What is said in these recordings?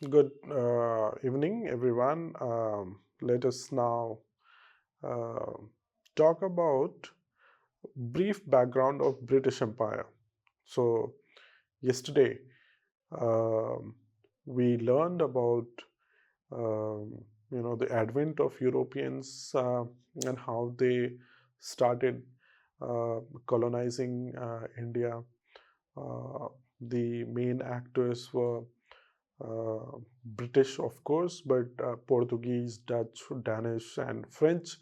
Good evening, everyone. Let us now uh, talk about brief background of British Empire. So, yesterday um, we learned about the advent of Europeans and how they started colonizing India. Uh, the main actors were British, of course, but Portuguese, Dutch, Danish, and French,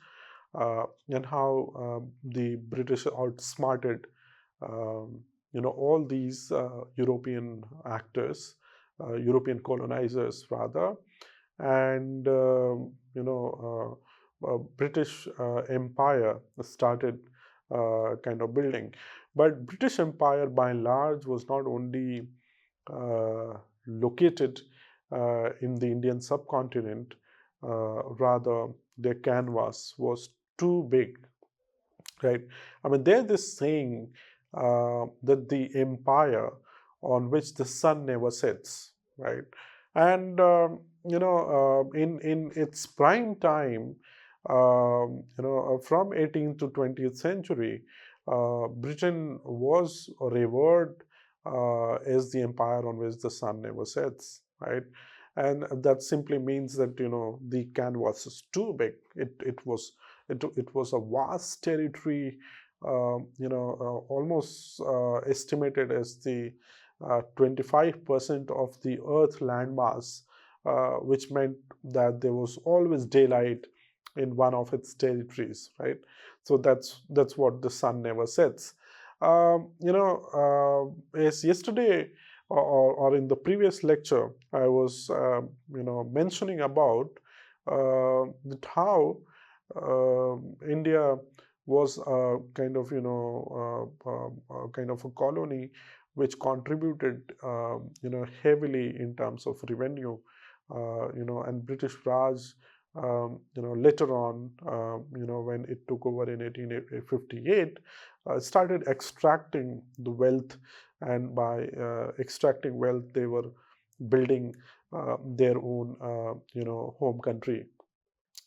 and how the British outsmarted, all these European actors, European colonizers rather, and British Empire started kind of building. But British Empire, by and large, was not only located in the Indian subcontinent, rather their canvas was too big, right? I mean, there's this saying that the empire on which the sun never sets, right? And in its prime time, from 18th to 20th century, Britain was revered as the empire on which the sun never sets, right? And that simply means that the canvas is too big. It was a vast territory, almost estimated as the 25% of the Earth landmass, which meant that there was always daylight in one of its territories, right? So that's what the sun never sets. As yesterday or in the previous lecture, I was mentioning about that how India was a kind of kind of a colony which contributed heavily in terms of revenue, and British Raj, later on, when it took over in 1858, started extracting the wealth, and by extracting wealth, they were building their own home country,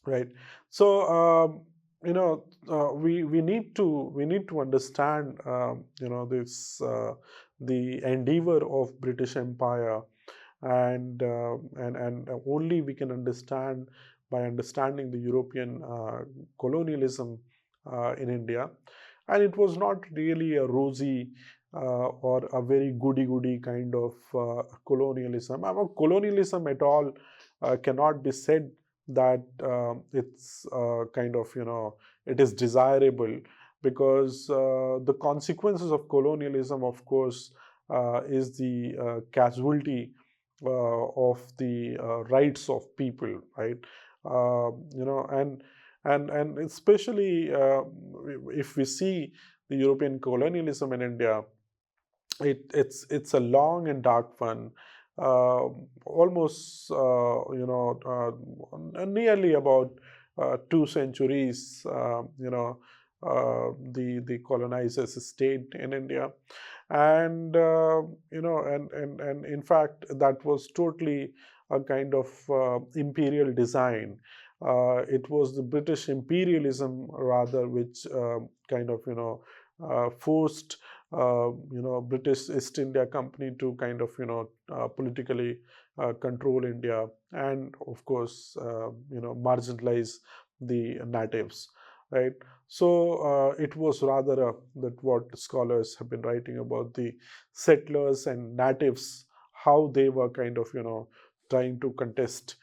right? So we need to understand this the endeavor of British Empire, and only we can understand by understanding the European colonialism in India. And it was not really a rosy or a very goody-goody kind of colonialism. I mean, colonialism at all cannot be said that it's kind of it is desirable, because the consequences of colonialism, of course, is the casualty of the rights of people, right? And especially if we see the European colonialism in India, it's a long and dark one, uh, almost nearly about 2 centuries. The colonizers stayed in India, and and in fact that was totally a kind of imperial design. It was the British imperialism rather which kind of forced British East India Company to kind of politically control India, and of course marginalize the natives, right? So it was rather that what scholars have been writing about the settlers and natives, how they were kind of trying to contest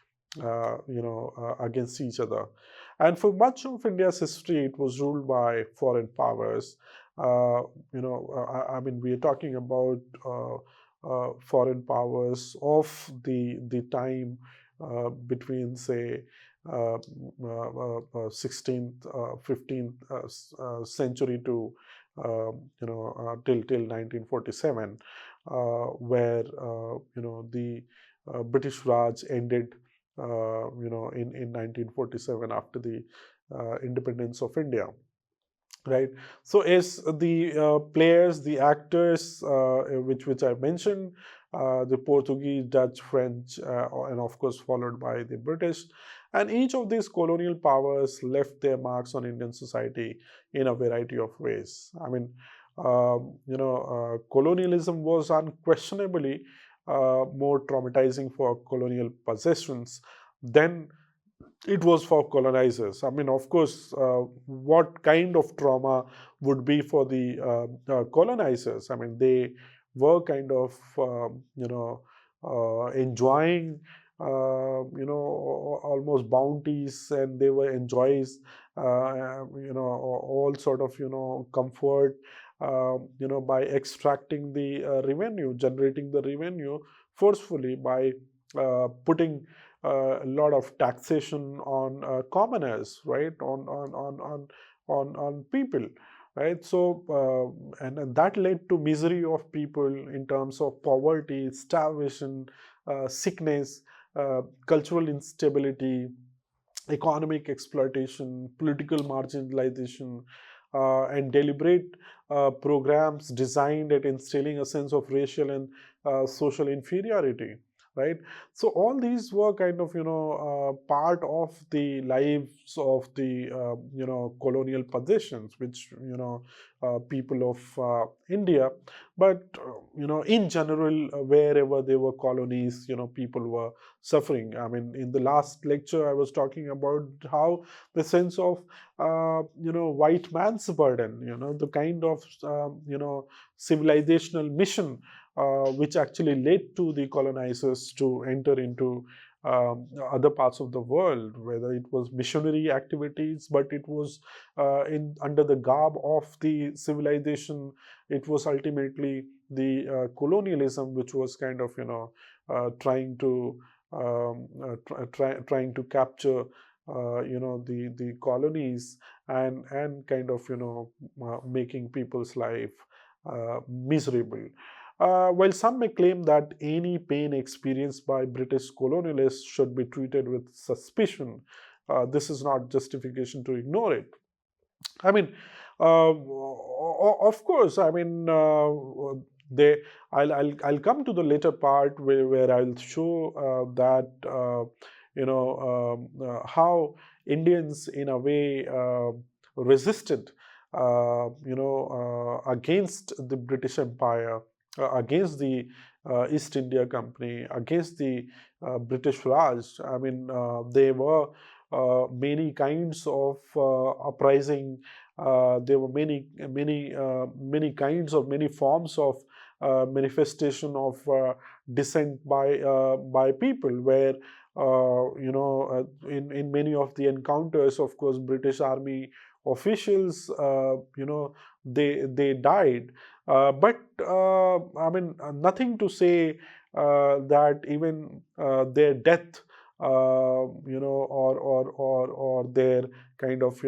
against each other. And for much of India's history, it was ruled by foreign powers. uh, I mean, we are talking about foreign powers of the time between, say, 16th, 15th century to till 1947, where the British Raj ended, in 1947 after the independence of India. right? So as the players, the actors, which I mentioned, the Portuguese, Dutch, French, and of course followed by the British, and each of these colonial powers left their marks on Indian society in a variety of ways. I mean, colonialism was unquestionably more traumatizing for colonial possessions than it was for colonizers. I mean, of course, what kind of trauma would be for the colonizers? I mean, they were kind of, enjoying, almost bounties, and they were enjoys, all sort of, comfort, by extracting the revenue, generating the revenue forcefully by putting a lot of taxation on commoners, right? On people, right? So and that led to misery of people in terms of poverty, starvation, sickness, cultural instability, economic exploitation, political marginalization, and deliberate programs designed at instilling a sense of racial and social inferiority. Right. So all these were kind of part of the lives of the colonial possessions, which people of India. But in general, wherever there were colonies, people were suffering. I mean, in the last lecture, I was talking about how the sense of, white man's burden, the kind of, civilizational mission which actually led to the colonizers to enter into other parts of the world, whether it was missionary activities, but it was in under the garb of the civilization. It was ultimately the colonialism, which was kind of, trying to trying to capture the colonies, and kind of making people's life miserable. While some may claim that any pain experienced by British colonialists should be treated with suspicion, this is not justification to ignore it. I mean, of course. I mean, they. I'll come to the later part where I'll show that how Indians in a way resisted, against the British Empire, against the East India Company, against the British Raj. I mean, there were many kinds of uprising. There were many kinds of many forms of manifestation of dissent by people, where in many of the encounters, of course, British Army officials, they died. But I mean, nothing to say that even their death, or their kind of,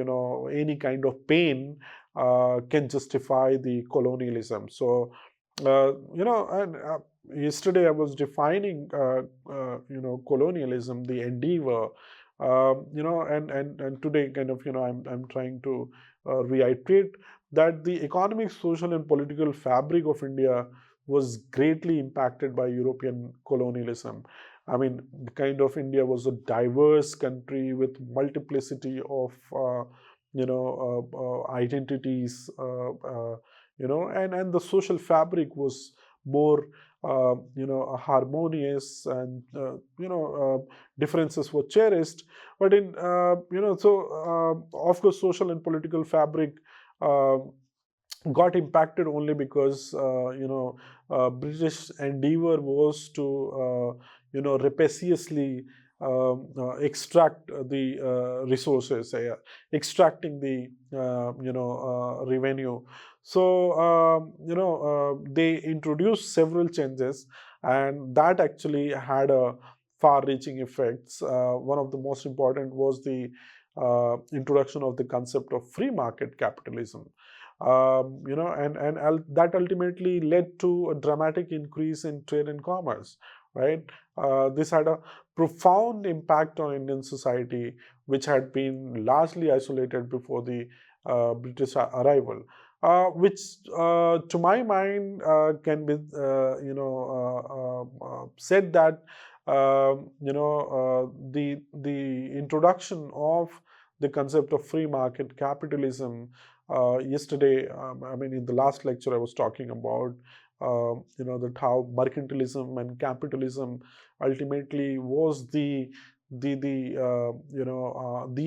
any kind of pain can justify the colonialism. So, and yesterday I was defining, colonialism, the endeavor, and today kind of, I'm trying to reiterate that the economic, social, and political fabric of India was greatly impacted by European colonialism. I mean, kind of India was a diverse country with multiplicity of, identities, and the social fabric was more, harmonious, and, differences were cherished. But in, of course, social and political fabric uh, got impacted only because British endeavor was to rapaciously extract the resources, extracting the revenue. So they introduced several changes, and that actually had a far-reaching effects. One of the most important was the introduction of the concept of free market capitalism, and that ultimately led to a dramatic increase in trade and commerce, right? This had a profound impact on Indian society, which had been largely isolated before the British arrival, which to my mind can be said that the introduction of the concept of free market capitalism yesterday. I mean, in the last lecture, I was talking about that how mercantilism and capitalism ultimately was the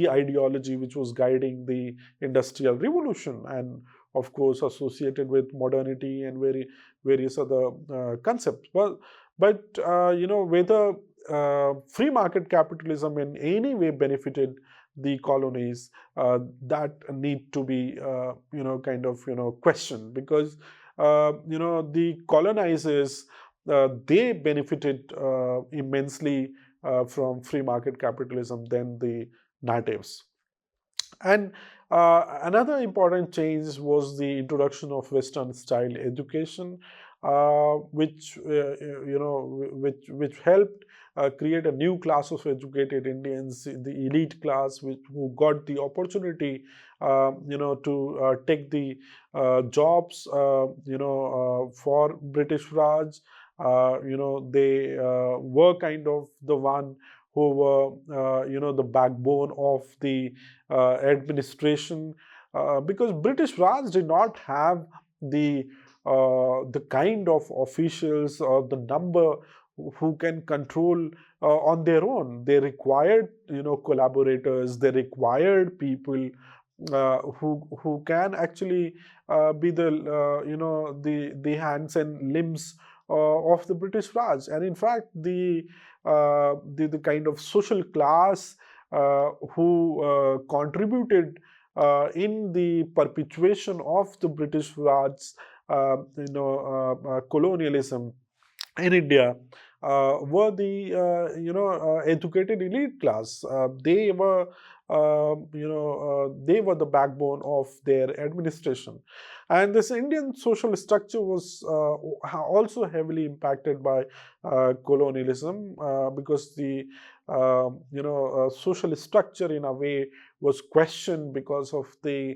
ideology which was guiding the industrial revolution, and of course associated with modernity and various other concepts. But whether free market capitalism in any way benefited the colonies, that need to be questioned, because the colonizers, they benefited immensely from free market capitalism than the natives. And another important change was the introduction of Western style education, which helped create a new class of educated Indians, the elite class, who got the opportunity, to take the jobs, for British Raj. They were kind of the one who were, the backbone of the administration, because British Raj did not have the kind of officials or the number who can control on their own. They required collaborators. They required people who can actually be the the hands and limbs of the British Raj. And in fact, the kind of social class who contributed in the perpetuation of the British Raj, colonialism in India, were the educated elite class. They were the backbone of their administration, and this Indian social structure was also heavily impacted by colonialism, because the social structure in a way was questioned because of the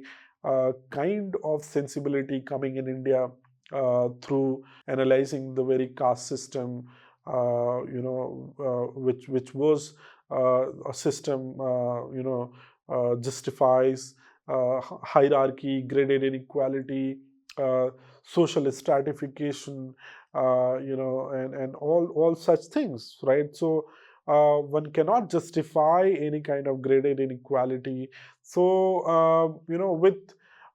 kind of sensibility coming in India through analyzing the very caste system, which was a system, justifies hierarchy, graded inequality, uh, social stratification, and all such things, right? So one cannot justify any kind of graded inequality. So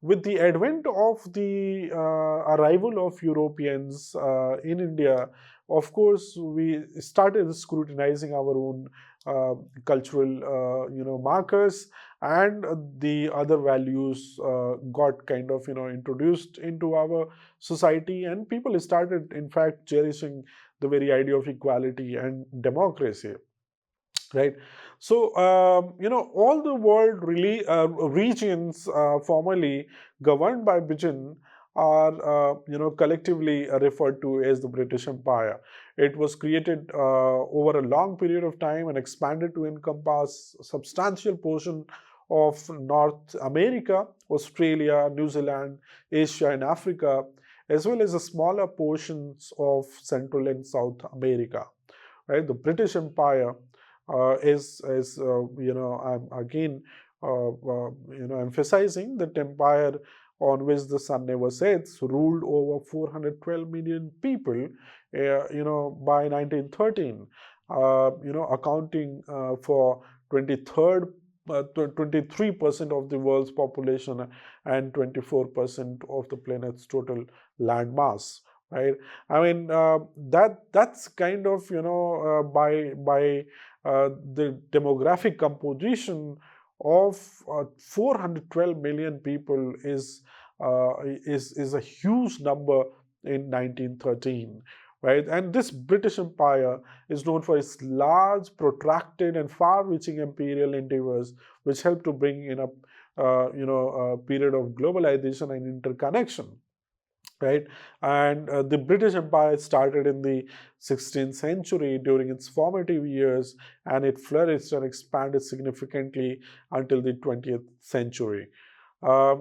with the advent of the arrival of Europeans in India, of course, we started scrutinizing our own cultural, markers, and the other values got kind of, introduced into our society, and people started, in fact, cherishing the very idea of equality and democracy, right? So all the world really regions formerly governed by Britain are collectively referred to as the British Empire. It was created over a long period of time and expanded to encompass a substantial portion of North America, Australia, New Zealand, Asia, and Africa, as well as the smaller portions of Central and South America, right? The British Empire is I'm again emphasizing that empire on which the sun never sets ruled over 412 million people, by 1913, accounting for 23% of the world's population and 24% of the planet's total land mass, right? I mean, that's kind of, by the demographic composition of 412 million people is a huge number in 1913, right? And this British Empire is known for its large, protracted, and far-reaching imperial endeavors, which helped to bring in a period of globalization and interconnection, right? And the British Empire started in the 16th century during its formative years, and it flourished and expanded significantly until the 20th century. I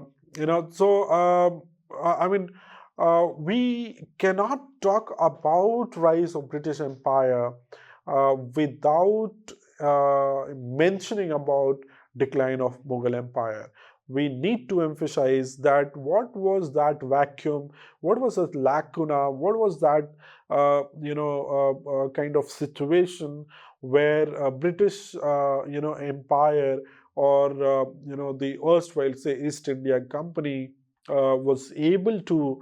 mean, we cannot talk about rise of British Empire without mentioning about decline of Mughal Empire. We need to emphasize that what was that vacuum, what was that lacuna, what was that kind of situation where British Empire or the erstwhile say East India Company was able to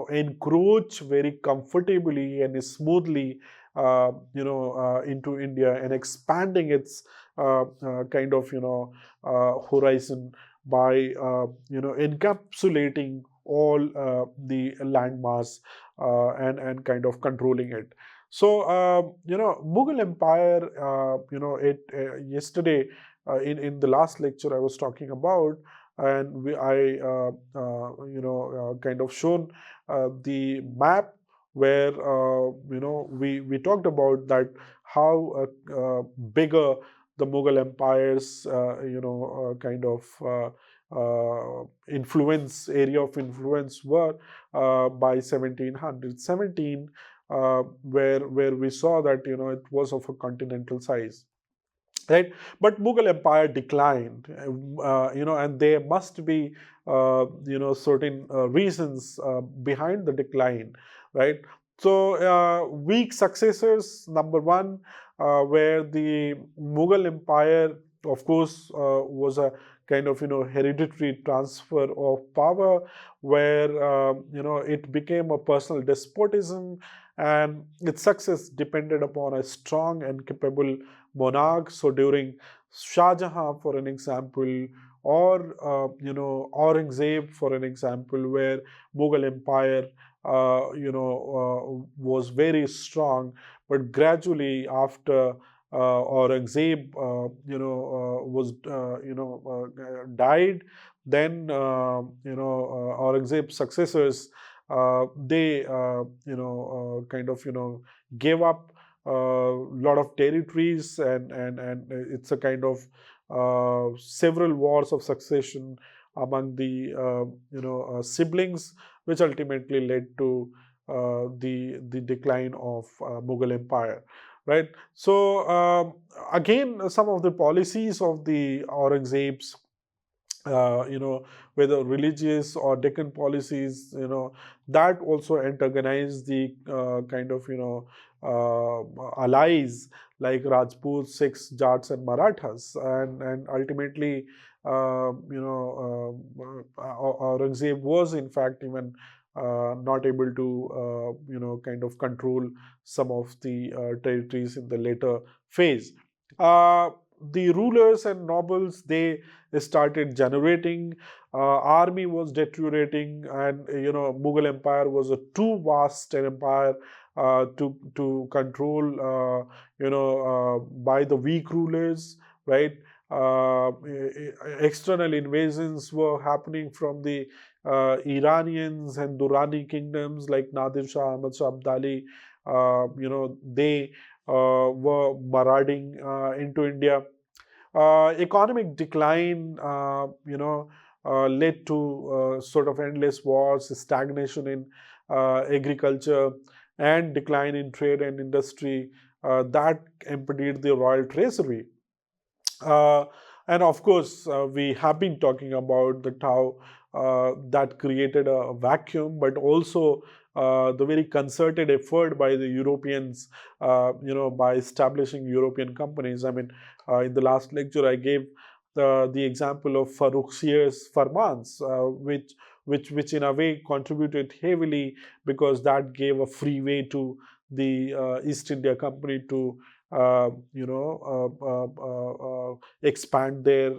encroach very comfortably and smoothly into India and expanding its kind of horizon by encapsulating all the landmass and kind of controlling it. So Mughal Empire, it yesterday in the last lecture I was talking about, and I kind of shown the map where we talked about that how bigger the Mughal Empire's kind of influence area of influence were by 1717, where we saw that it was of a continental size, right? But Mughal Empire declined, and there must be certain reasons behind the decline, right? So weak successors, number one, where the Mughal Empire, of course, was a kind of hereditary transfer of power, where it became a personal despotism, and its success depended upon a strong and capable monarchs. So during Shah Jahan, for an example, or Aurangzeb, for an example, where Mughal Empire, was very strong, but gradually after Aurangzeb, was died, then Aurangzeb's successors, they kind of gave up a lot of territories, and it's a kind of several wars of succession among the siblings, which ultimately led to the decline of Mughal Empire. Right. So again, some of the policies of the Aurangzeb's, whether religious or Deccan policies, that also antagonize the kind of, allies like Rajputs, Sikhs, Jats, and Marathas, and ultimately, Aurangzeb was in fact even not able to, kind of control some of the territories in the later phase. Uh, the rulers and nobles, they started generating, army was deteriorating, and Mughal Empire was a too vast an empire to control, by the weak rulers, right? External invasions were happening from the Iranians and Durrani kingdoms like Nadir Shah, Ahmad Shah Abdali. They were marauding into India. Economic decline, led to sort of endless wars, stagnation in agriculture, and decline in trade and industry that impeded the royal treasury. Uh, and of course, we have been talking about the Tao that created a vacuum, but also the very concerted effort by the Europeans, by establishing European companies. I mean, in the last lecture, I gave the example of Farrukhsiyar's Farmans, which in a way contributed heavily because that gave a free way to the East India Company to expand their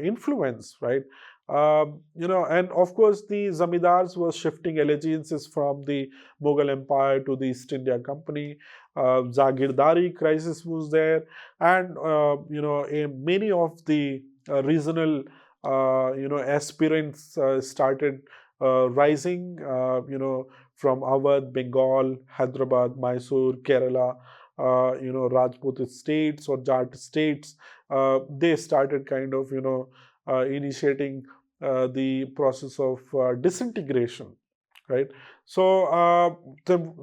influence, right? And of course, the zamindars were shifting allegiances from the Mughal Empire to the East India Company. Zagirdari crisis was there, and many of the regional, aspirants started rising. From Awadh, Bengal, Hyderabad, Mysore, Kerala, Rajput states or Jat states, they started kind of, initiating the process of disintegration, right? So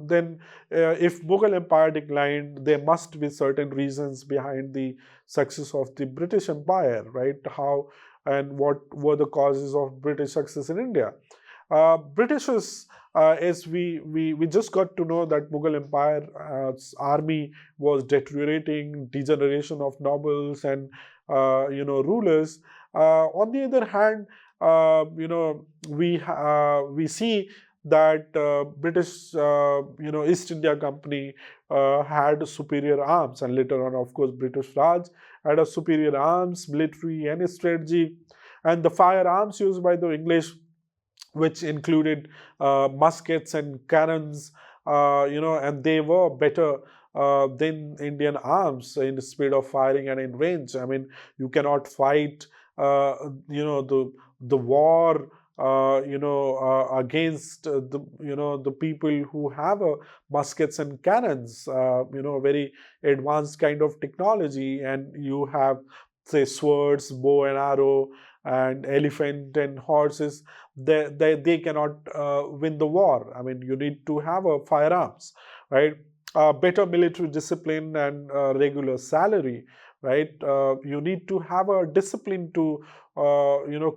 then, if Mughal Empire declined, there must be certain reasons behind the success of the British Empire, right? How and what were the causes of British success in India? Britishers, as we just got to know that Mughal Empire's army was deteriorating, degeneration of nobles and rulers. On the other hand, we see that British East India Company had superior arms, and later on, of course, British Raj had a superior arms, military, and strategy, and the firearms used by the English, which included muskets and cannons, and they were better than Indian arms in the speed of firing and in range. I mean, you cannot fight, the war, against the people who have muskets and cannons, very advanced kind of technology, and you have, say, swords, bow and arrow, and elephant and horses. They cannot win the war. I mean, you need to have a firearms, right? Better military discipline and regular salary, right? You need to have a discipline to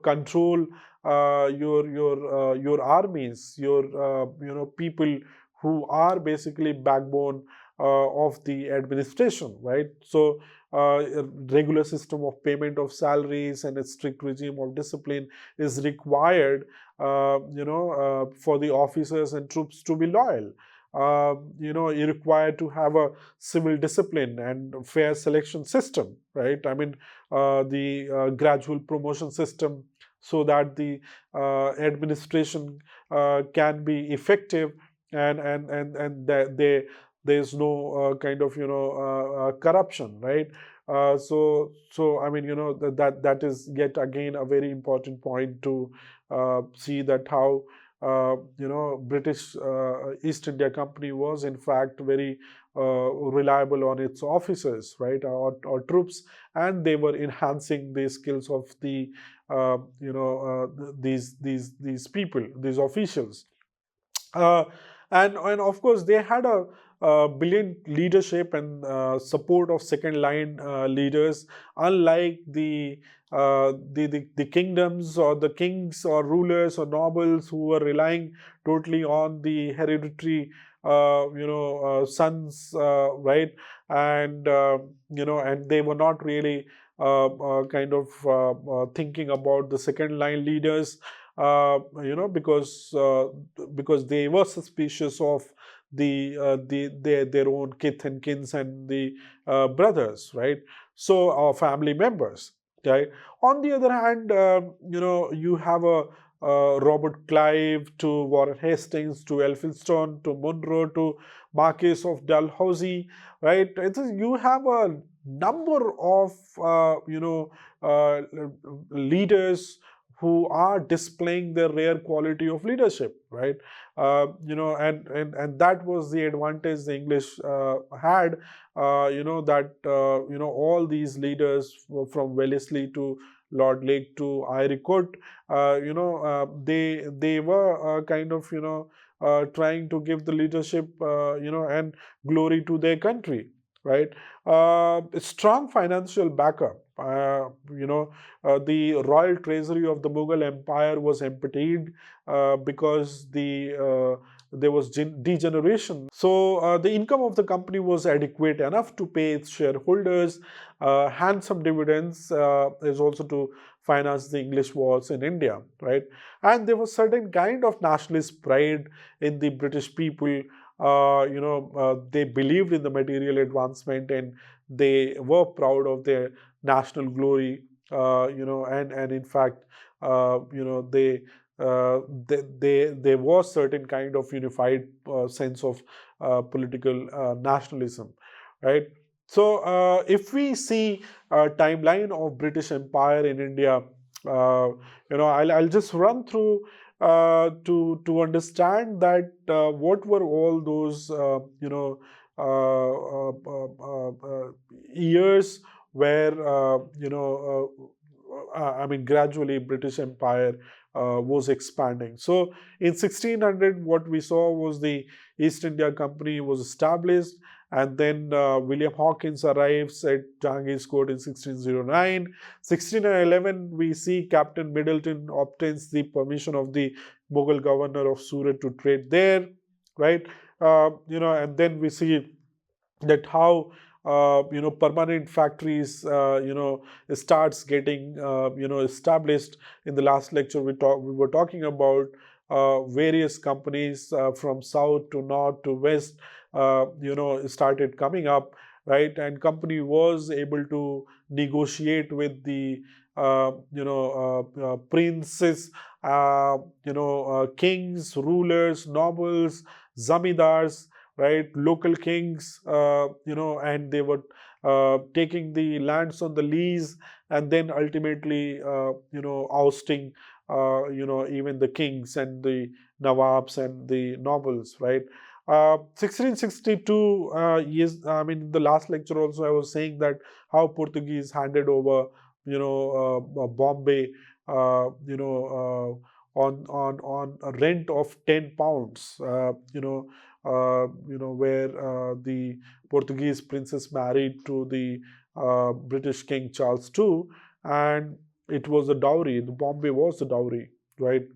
control your armies, your people who are basically backbone of the administration, right? So a regular system of payment of salaries and a strict regime of discipline is required, for the officers and troops to be loyal. You're required to have a civil discipline and fair selection system, right? I mean, the gradual promotion system, so that the administration can be effective, and that there's no kind of corruption, right? So I mean, that is yet again a very important point to see that how British East India Company was in fact very reliable on its officers, right, or troops, and they were enhancing the skills of the these people, these officials. uh, and of course they had a brilliant leadership and support of second line leaders, unlike the kingdoms or the kings or rulers or nobles who were relying totally on the hereditary sons, right? And they were not really kind of thinking about the second line leaders, because they were suspicious of their own kith and kins and the brothers, right? So our family members, right? On the other hand, you have a Robert Clive to Warren Hastings to Elphinstone to Monroe to Marquis of Dalhousie, right? You have a number of uh, leaders who are displaying their rare quality of leadership, right? And that was the advantage the English had. That all these leaders from Wellesley to Lord Lake to Iry Court, they were kind of trying to give the leadership, and glory to their country, right? Strong financial backup. The royal treasury of the Mughal Empire was emptied because there was degeneration. So the income of the company was adequate enough to pay its shareholders handsome dividends, is also to finance the English wars in India, right? And there was certain kind of nationalist pride in the British people. They believed in the material advancement, and they were proud of their national glory, and in fact, there was certain kind of unified sense of political nationalism, right? So if we see a timeline of British Empire in India, I'll just run through to understand that what were all those years where I mean, gradually British Empire was expanding. So in 1600, what we saw was the East India Company was established, and then William Hawkins arrives at Jahangir's court in 1609. 1611, we see Captain Middleton obtains the permission of the Mughal governor of Surat to trade there, right? And then we see that how permanent factories starts getting established. In the last lecture, we were talking about various companies from south to north to west started coming up, right? And company was able to negotiate with the princes, kings, rulers, nobles, zamindars, right? Local kings, and they were taking the lands on the lease, and then ultimately, ousting, even the kings and the nawabs and the nobles, right? 1662 is, I mean, in the last lecture also I was saying that how Portuguese handed over, Bombay, on a rent of 10 pounds, where the Portuguese princess married to the British King Charles II, and it was a dowry. The Bombay was the dowry, right?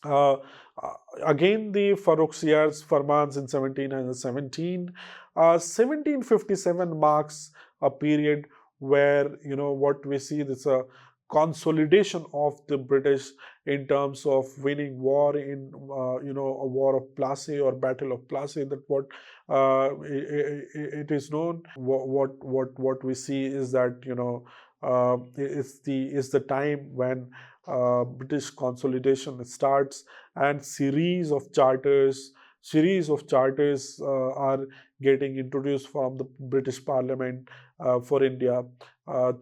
Uh, uh, Again, the Farrukhsiyar's Farmans in 1717. 1757 marks a period where, what we see, this a consolidation of the British in terms of winning war in, a war of Plassey or Battle of Plassey. That what it is known. What we see is that, is the time when British consolidation starts, and series of charters are getting introduced from the British Parliament for India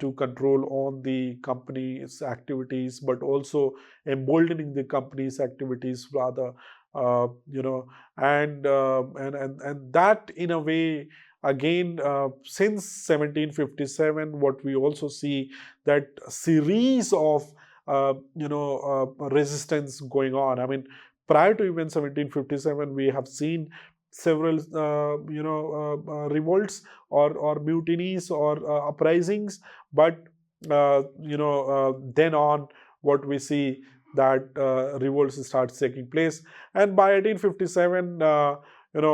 to control on the company's activities, but also emboldening the company's activities rather, and that in a way, again, since 1757, what we also see, that series of resistance going on. I mean, prior to even 1757, we have seen several revolts or mutinies or uprisings, but then on, what we see, that revolts starts taking place. And by 1857,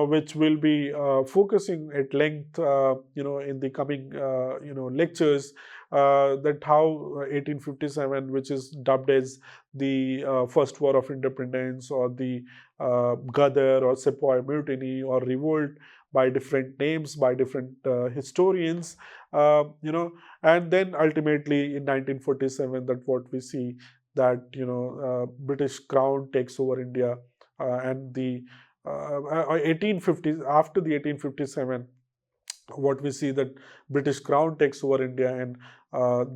which will be focusing at length, in the coming, lectures, that how 1857, which is dubbed as the First War of Independence, or the Ghadar or Sepoy Mutiny or Revolt, by different names, by different historians, uh, you know, and then ultimately in 1947, that what we see, that British Crown takes over India, and the 1850s, after the 1857, what we see, that British Crown takes over India, and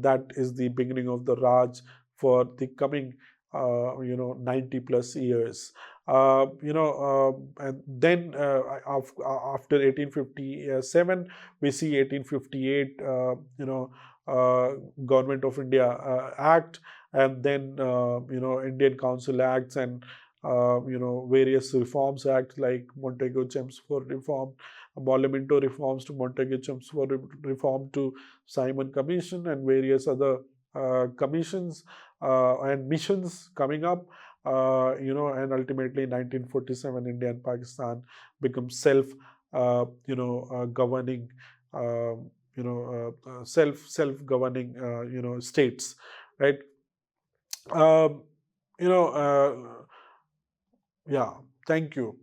that is the beginning of the Raj for the coming 90 plus years. And then after 1857, we see 1858, Government of India Act, and then Indian Council Acts, and various reforms acts like Montagu Chelmsford Reform, Monumental reforms to Montagu Chelmsford reform to Simon Commission, and various other commissions and missions coming up. And ultimately 1947, India and Pakistan become governing, self-governing, states, right? Um, you know, yeah. Thank you.